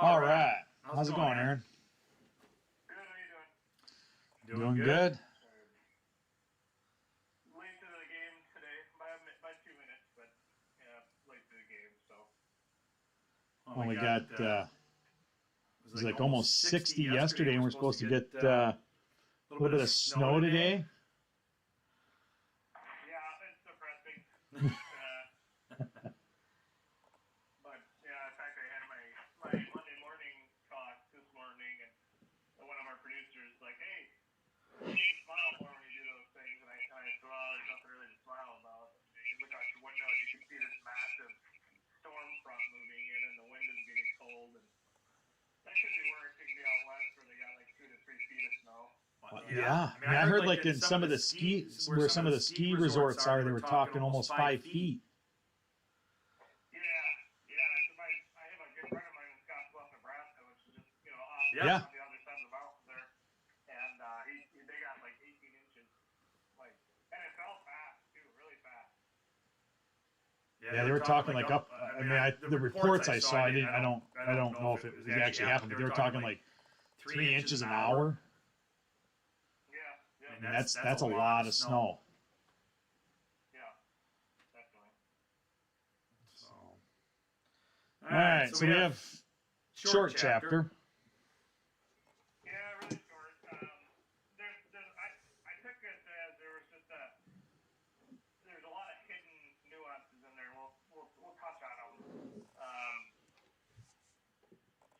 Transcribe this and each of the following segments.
All right. How's it going, Aaron? Good, how you doing? Doing good. Late to the game today by 2 minutes, but yeah, late to the game, so. Well, we got it was like almost 60 yesterday, and we're supposed to get a little bit of snow today. Yeah, it's depressing. But yeah, in fact, I had my Monday morning talk this morning, and one of our producers was like, "Hey, you need to smile more when you do those things." And I thought, "Oh, there's nothing really to smile about." You can look out your window and you can see this massive storm front moving in, and the wind is getting cold. And that could be worse. It could be out west where they got like 2 to 3 feet of snow. Yeah. I heard like in some of the where some of the ski resorts are, they were talking almost 5 feet. I have a good friend of mine in Scottsbluff, Nebraska, which is just on the other side of the mountains there, and they got like 18 inches, and it fell fast too, really fast. Yeah, they were talking like up. I mean, the reports I saw, I don't know if it actually happened, but they were talking like 3 inches an hour. Yeah. I mean, that's a lot of snow. Yeah, definitely. So, all right, so we have short chapter. Yeah, really short. I took it as there's a lot of hidden nuances in there. We'll touch on them.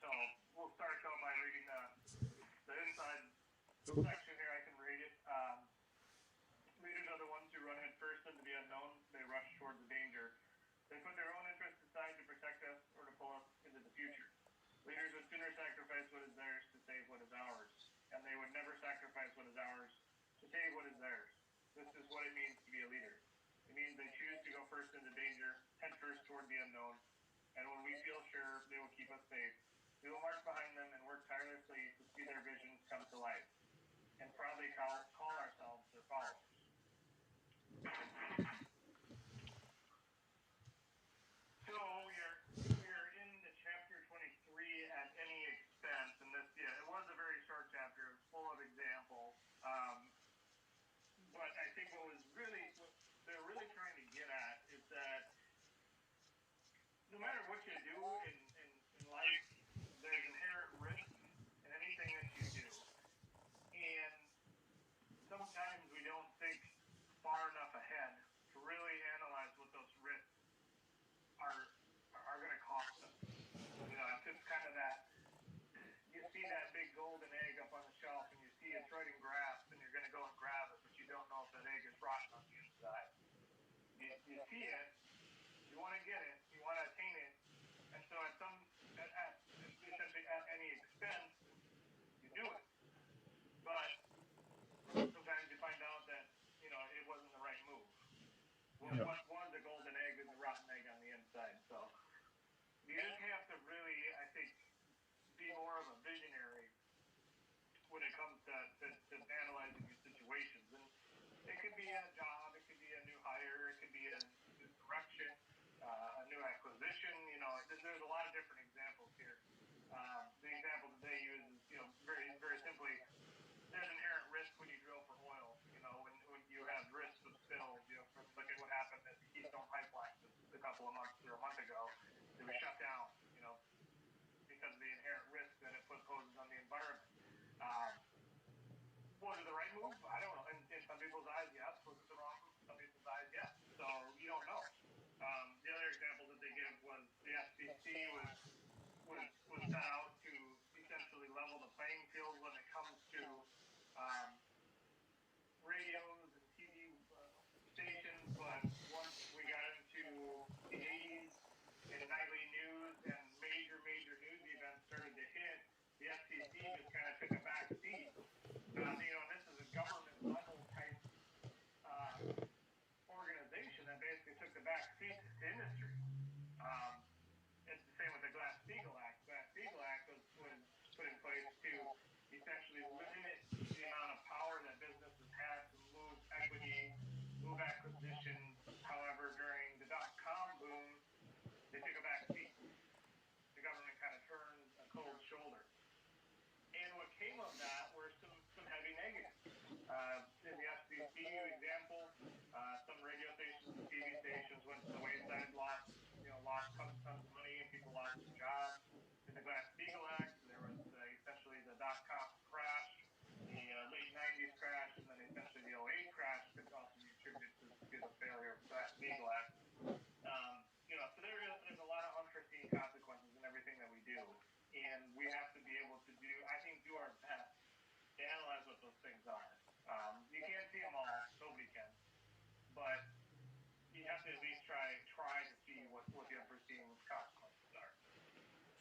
So we'll start out by reading the inside section here. I can read it. Leaders are the ones who run head first into the unknown. They rush toward the danger. They put their own interests aside to protect us or to pull us into the future. Leaders would sooner sacrifice what is theirs to save what is ours, and they would never sacrifice what is ours to save what is theirs. This is what it means to be a leader. It means they choose to go first into danger, head first toward the unknown, and when we feel sure they will keep us safe, we will march behind them and work tirelessly to see their visions come to life, and proudly call ourselves their followers. So we're into chapter 23 at any expense, and it was a very short chapter. It was full of examples, but I think what they're really trying to get at is that no matter what you do in life, there's inherent risk in anything that you do, and sometimes we don't think far enough ahead to really analyze what those risks are going to cost us. It's just kind of that, you see that big golden egg up on the shelf and you see it's right in grasp and you're going to go and grab it, but you don't know if that egg is rotten on the inside. You see it, you want to get it, you want to attain it, and so essentially at any expense, you do it. But sometimes you find out that, it wasn't the right move. What was the golden egg and the rotten egg on the inside? So you just have to really, I think, be more of a visionary when it comes to analyzing your situations. And it could be a job, it could be a new hire, it could be a new direction, a new acquisition. There's a lot of different examples here. The example that they use is, very, very simply, there's inherent risk when you drill for oil. When you have risks of spills, look at what happened at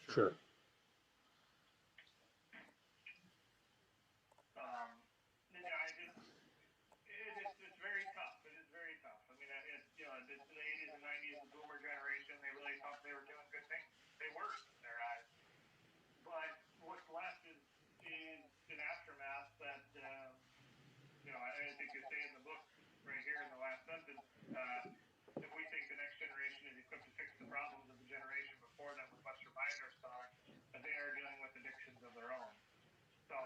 Sure. It's very tough. It is very tough. I mean, it's the 80s and 90s, the boomer generation. They really thought they were doing good things. They were in their eyes. But what's left is an aftermath that, I think you say in the book right here in the last sentence, if we think the next generation is equipped to fix the problems of the generation before them with Western binder stock, that they are dealing with addictions of their own. So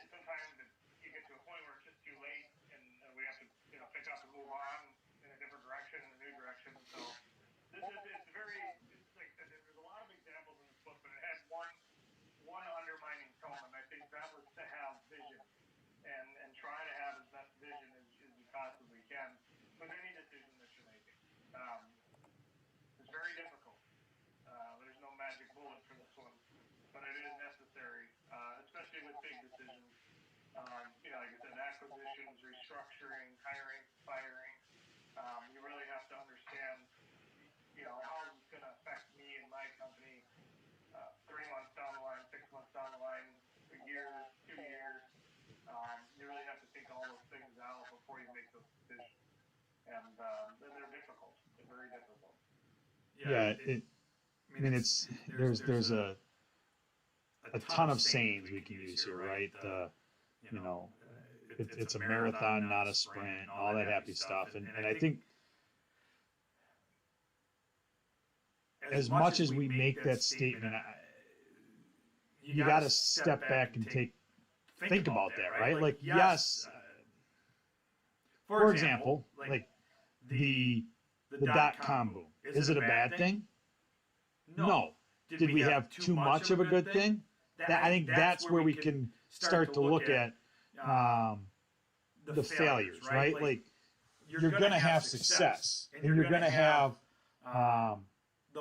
sometimes you get to a point where it's just too late, and we have to pick up and move on in a different direction, in a new direction. So it's like I said, there's a lot of examples in this book, but it had one undermining tone, and I think that was to have vision and try to have as best vision as you possibly can with any decision that you're making. It's very difficult. There's no magic bullet for this one, but it is necessary, especially with big decisions. Like I said, acquisitions, restructuring, hiring, firing. You really have to understand, how is this going to affect me and my company 3 months down the line, 6 months down the line, a year, 2 years. You really have to think all those things out before you make those decisions. And they're difficult. They're very difficult. Yeah, there's a ton of sayings we can use here, right? It's a marathon, not a sprint, all that happy stuff. And I think as much as we make that statement, you got to step back and think about that, right? Like, yes, for example, like the dot-com boom. Is it a bad thing? No. Did we have too much of a good thing? I think that's where we can start to look at the failures, right? Like, you're going to have success, and you're going to have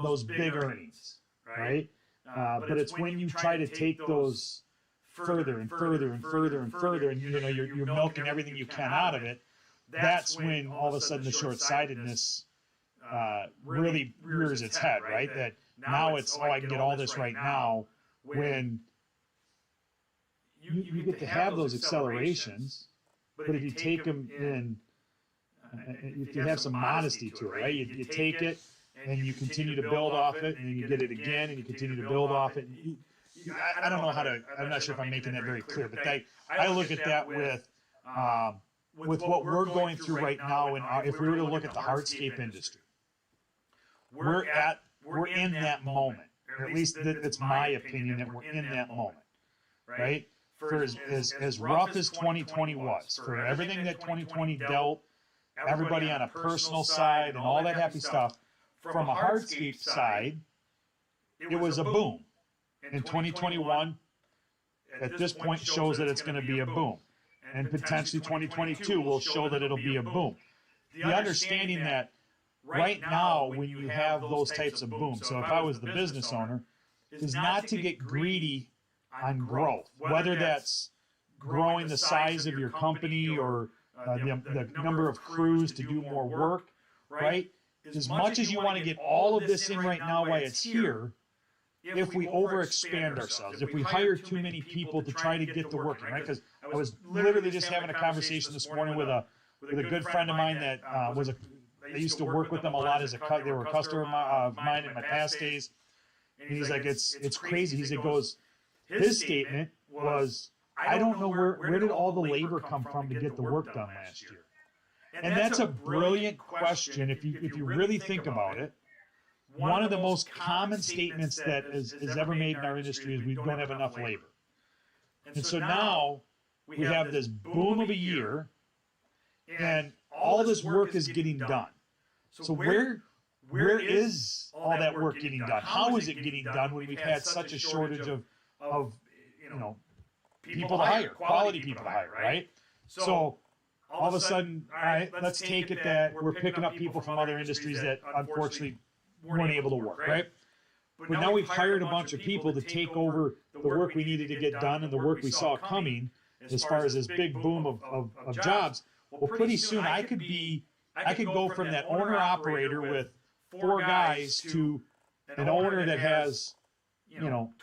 those big earnings, right? But it's when you try to take those further and further and further and further, and you're milking everything you can out of it. That's when all of a sudden the short-sightedness really rears its head, right? That now it's, I can get all this right now, when you get to have those accelerations, but if you take them in, if you have some modesty to it, right? You take it and you continue to build off it, and you get it again, and you continue to build off it. I don't know how to, I'm not sure if I'm making that very clear, but I look at that with what we're going through right now, if we were to look at the hardscape industry, we're in that moment, or at least that's my opinion, that we're in that moment, right? For as rough as 2020 was, for everything that 2020 dealt, everybody on a personal side and all that happy stuff, from a hardscape side, it was a boom. And 2021, at this point, shows that it's going to be a boom. And potentially 2022 will show that it'll be a boom. The understanding that right now, when you have those types of booms, so if I was the business owner, is not to get greedy on growth, whether that's growing the size of your company or the number of crews to do more work, right? As much as you want to get all of this in right now while it's here, if we overexpand ourselves, if we hire too many people to try to get the work in, right? Because I was literally just having a conversation this morning with a good friend of mine that I used to work with them a lot they were a customer of mine in my past days. And he's like, it's crazy. His statement was, I don't know where did all the labor come from to get the work done last year? And that's a brilliant question if you really think about it. One of the most common statements that is ever made in our industry is we don't have enough labor. And so now we have this boom of a year, and all this work is getting done. So where is all that work getting done? How is it getting done when we've had such a shortage of people to hire, quality people to hire, right? So all of a sudden, all right, let's take it that we're picking up people from other industries that unfortunately weren't able to work, right? But now we've hired a bunch of people to take over the work we needed to get done and the work we saw coming as far as this big boom of jobs. Well, pretty soon I could go from that owner-operator with 4 guys to an owner that has,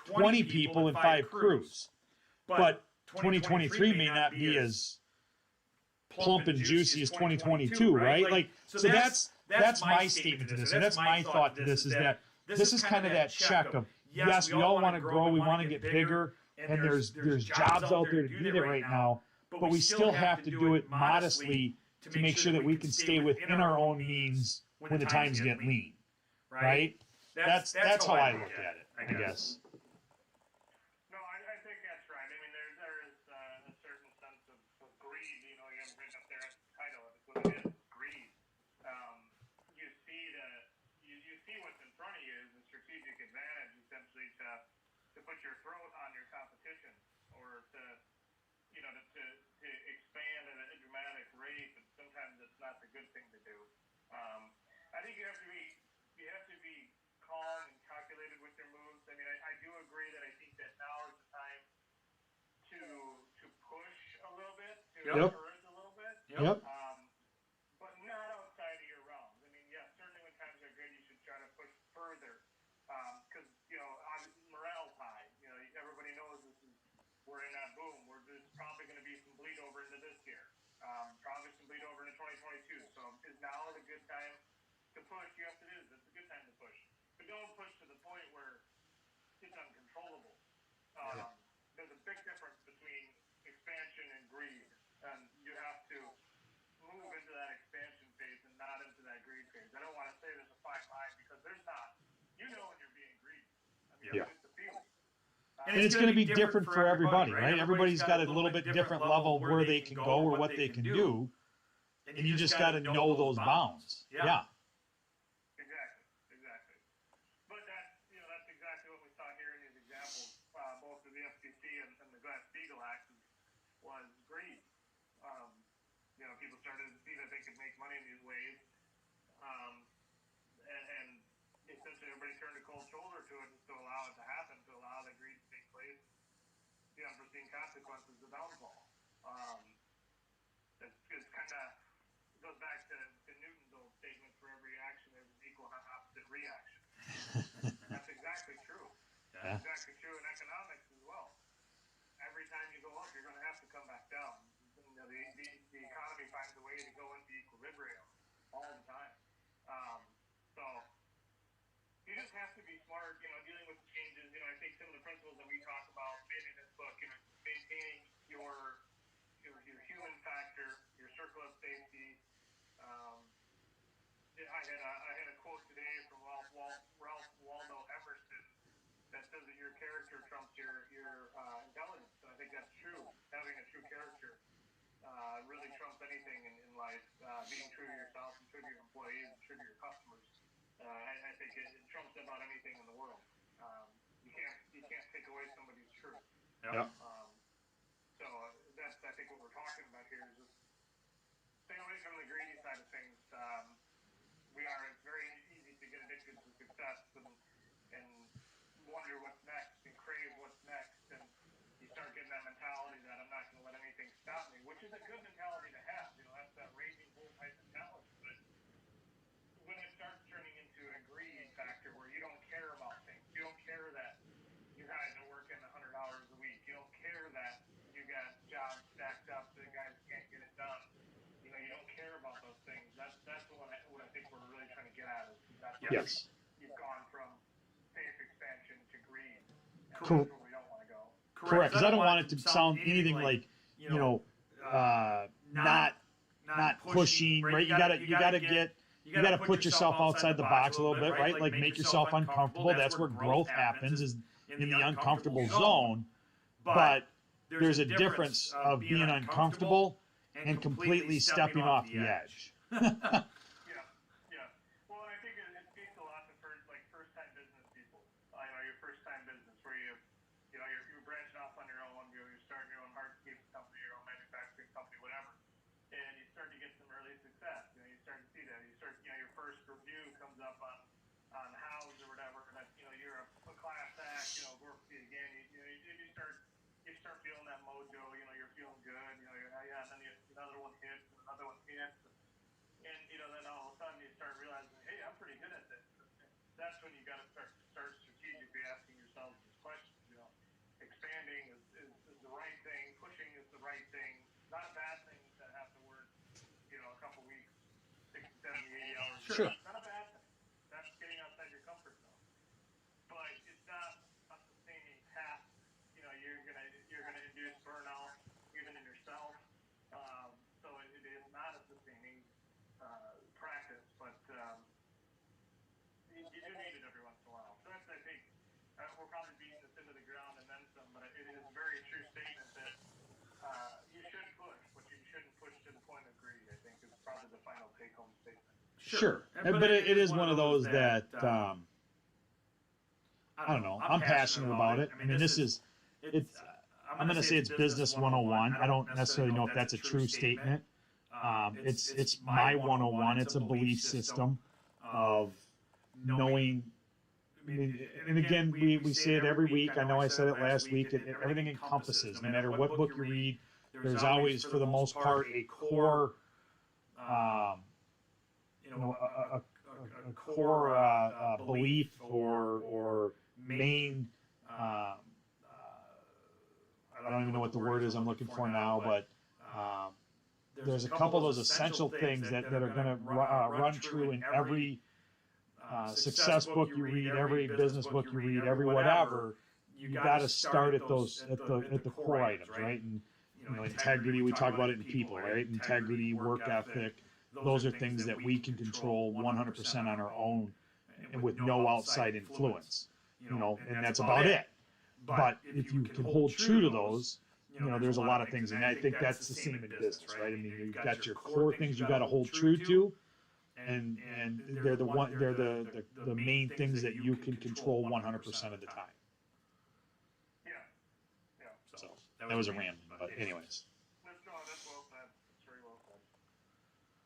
20 people and 5 crews. But 2023 may not be as plump and juicy as 2022, right? Like, so that's my statement to this, and that's my thought to this, is that this is kind of that check of, yes, we all want to grow, we want to get bigger, and there's jobs out there to do that right now, but we still have to do it modestly to make sure that we can stay within our own means when the times get lean, right? That's how I look at it, I guess. No, I think that's right. I mean, there is a certain sense of greed. You know, you have written up there at the title of it, what it is, greed. You see you see what's in front of you is a strategic advantage, essentially, to put your throat on your competition, or to expand at a dramatic rate. And sometimes it's not the good thing to do. I think you have to be calm and calculated with your moves. I mean, I do agree that I think that now is the time to push a little bit, to encourage a little bit. Yep. But not outside of your realms. I mean, yeah, certainly when times are good, you should try to push further. Because, morale's high. Everybody knows we're in that boom. There's probably going to be some bleed over into this year. Probably some bleed over into 2022. So is now the good time to push? Yes, it is. It's a good time to push. But don't push to the point where it's uncontrollable. There's a big difference between expansion and greed. And you have to move into that expansion phase and not into that greed phase. I don't want to say there's a fine line, because there's not. You know when you're being greedy. I mean, it's just a feeling. And it's going to be different for everybody, right? Everybody's got a little bit different level where they can go or what they can do. And you just got to know those bounds. Yeah. Exactly. But that's exactly what we saw here in these examples, both of the FCC and the Glass-Steagall Act, was greed. People started to see that they could make money in these ways, and essentially everybody turned a cold shoulder to it, just to allow it to happen, to allow the greed to take place, the unforeseen consequences, the downfall. It's kind of goes back to Newton's old statement: for every action there's an equal and opposite reaction. That's exactly true. Yeah. That's exactly true in economics as well. Every time you go up, you're going to have to come back down. The economy finds a way to go into equilibrium all the time. So you just have to be smart, dealing with the changes. I think some of the principles that we talk about maybe in this book, maintaining your human factor, your circle of safety. I had a quote today from Ralph Waldo Emerson that says that your character trumps your intelligence. And I think that's true. Having a true character really trumps anything in life. Being true to yourself, and true to your employees, and true to your customers. I think it trumps about anything in the world. You can't take away somebody's truth. Yeah. So that's, I think, what we're talking about here is just stay away from the greedy side of things. It's very easy to get addicted to success and wonder what's next and crave what's next, and you start getting that mentality that I'm not going to let anything stop me, which is a good mentality to have. That's that raging bull type mentality. But when it starts turning into a greed factor where you don't care about things, you don't care that you guys are working 100 hours a week, you don't care that you got jobs stacked up so the guys can't get it done. You don't care about those things. That's what I think we're really trying to get at is that's where you've gone from safe expansion to greed. And that's where we don't want to go. Correct, because I don't want it to sound anything like, not pushing, right? You gotta put yourself outside the box a little bit, right? Like make yourself uncomfortable. That's where growth happens, is in the uncomfortable zone. But there's a difference of being uncomfortable and completely stepping off the edge. Yeah. Well, I think it speaks a lot to first-time business people. Your first-time business where you're branching off on your own. You're starting your own hardscape company, your own manufacturing company, whatever, and you start to get some early success. You start to see that. Your first review comes up on house or whatever. That you're a class act. Work for you again. You start feeling that mojo. You're feeling good. And then another one hits, and another one hits, and then all of a sudden you start realizing, hey, I'm pretty good at this. And that's when you got to start Sure. Not a bad thing. That's getting outside your comfort zone. But it's not a sustaining task. You know, you're gonna induce burnout even in yourself. So it is not a sustaining practice, but you do need it every once in a while. So that's, I think, we're probably beating this into the ground and then some, but it is a very true statement that you should push, but you shouldn't push to the point of greed, I think is probably the final take-home statement. Sure. But it is one of those that, I don't know, I'm passionate about it. I mean, it's, I'm going to say it's business 101. I don't necessarily know if that's a true statement. It's my 101. It's a belief system of knowing. I mean, and again, we say it every week. I know I said it last week. Everything encompasses. No matter what book you read, there's always, for the most part, a core, a core belief or main. I don't even know what the word is I'm looking for now, but there's a couple of those essential things that are going to run true in every success book you read, every business book you read, every whatever. You got to start at those at the core items, right? And integrity. We talk about it in people, right? Integrity, work ethic. Those are things that we can control 100% on our own, and with no outside influence. And that's about it. But if you can hold true to those, there's a lot of things, and I think that's the same in business, right? I mean, you've got your core things you got to hold true to, and they're the main things that you can control 100% of the time. Yeah. So that was a rambling, but anyways. That's well said. That's very well said.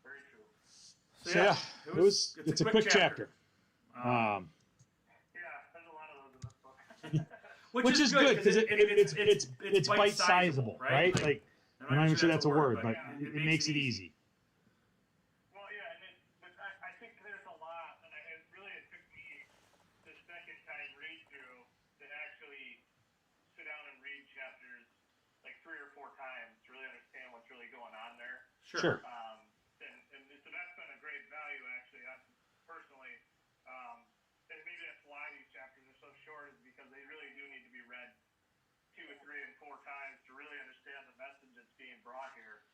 Very true. So yeah, it's a quick chapter. Yeah, there's a lot of those in this book. Which is good because it's bite sizable, right? Like, I'm not even sure that's a word, but it makes it easy. Well, yeah, but I think there's a lot, and it took me the second time read through to actually sit down and read chapters like 3 or 4 times to really understand what's really going on there. Sure. And so that's been a great value, actually. Personally, and maybe that's why these chapters are so short, is because they really do need to be read 2 or 3 and 4 times to really understand the message that's being brought here.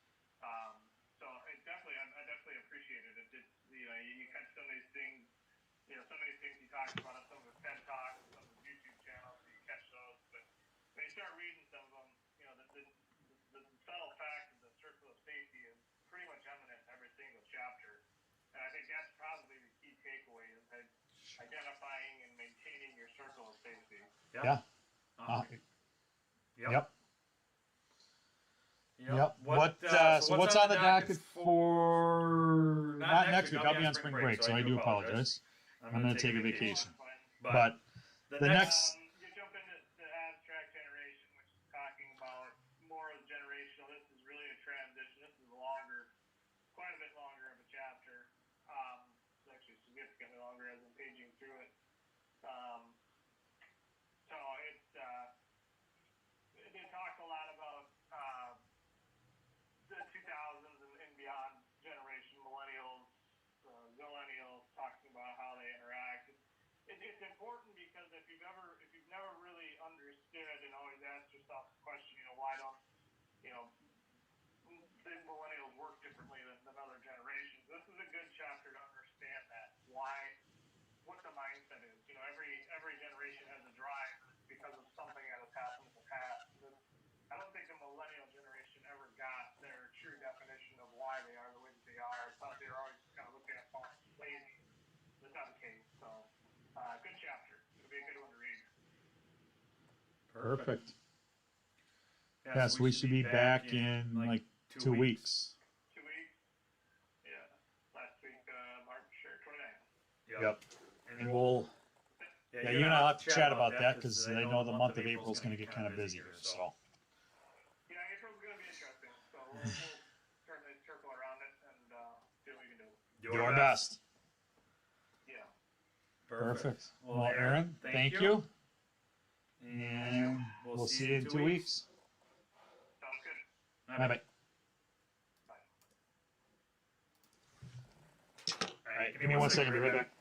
So I definitely appreciate it. You catch some of these things, some of these things he talks about on some of his TED Talks, some of his YouTube channels, so you catch those. But when you start reading some of them, the subtle fact of the circle of safety is pretty much eminent in every single chapter. And I think that's probably the key takeaway, is that identifying and maintaining your circle of safety. Yeah. Yep. So what's on the docket for not next week? I'll be on spring break, so I do apologize. I'm going to take a vacation. But the next. You jump into the abstract generation, which is talking about more of generational. This is really a transition. This is quite a bit longer of a chapter. It's actually significantly longer as I'm paging through it. So they talk a lot about the 2000s and beyond generation, millennials, talking about how they interact. It's important because if you've never really understood and always asked yourself the question, why don't the millennials work differently than other generations? This is a good chapter to understand that. What the mindset is. Every generation has a drive because of something that has happened in the past. I don't think the millennial generation ever got their true definition of why they are the way that they are. I thought they were always kind of looking at false lazy. That's not the case. So, good chapter. It'll be a good one to read. Perfect. Yeah, so we should be back in like 2 weeks. 2 weeks? Yeah. Last week, March 29th. Yep. And we'll. Yeah, you and I'll have to chat about that because I know the month of April is going to get kind of busy here. So. Yeah, April's going to be interesting. So we'll turn the circle around it and see what we can do. Do our best. Yeah. Perfect. Well, Aaron, thank you. And we'll see you in 2 weeks. Sounds good. Bye-bye. Bye. All right. right, give me 1 second, be right back.